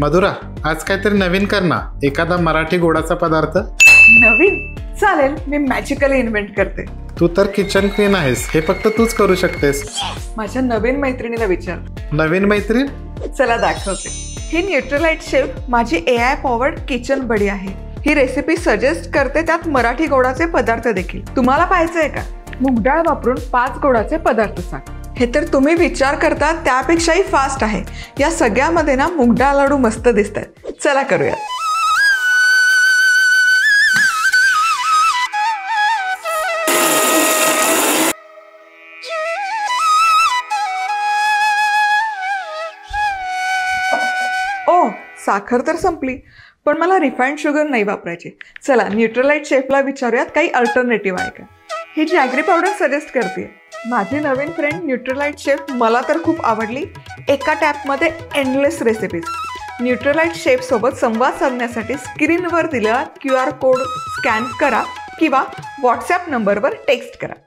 मधुरा, आज काहीतरी नवीन कर ना, एखादा मराठी गोडाचा पदार्थ. नवीन चालेल, मी मॅजिकली इन्व्हेंट करते. तू तर किचन क्वीन आहेस, हे फक्त तूच करू शकतेस. माझ्या नवीन मैत्रिणीला विचार. नवीन मैत्रीण? चला दाखवते. ही न्यूट्रलाइट शेफ माझी AI पॉवर्ड किचन बडी आहे. ही रेसिपी सजेस्ट करते, त्यात मराठी गोडाचे पदार्थ देखील. तुम्हाला पाहायचंय का? मूग डाळ वापरून 5 गोडाचे पदार्थ सांग. हे तर तुम्ही विचार करता त्यापेक्षाही फास्ट आहे. या सगळ्यामध्ये ना मूग डाळ लाडू मस्त दिसत आहेत. चला करूया. ओ, साखर तर संपली, पण मला रिफाइंड शुगर नाही वापरायची. चला न्यूट्रलाइट शेफला विचारूयात काही अल्टरनेटिव्ह आहे का. ही जॅगरी पावडर सजेस्ट करते. माझी नवीन फ्रेंड न्यूट्रलाइट शेफ मला तर खूप आवडली. एका टॅपमध्ये एंडलेस रेसिपीज. न्यूट्रलाइट शेफ सोबत संवाद साधण्यासाठी स्क्रीनवर दिलेला QR कोड स्कॅन करा किंवा व्हॉट्सॲप नंबरवर टेक्स्ट करा.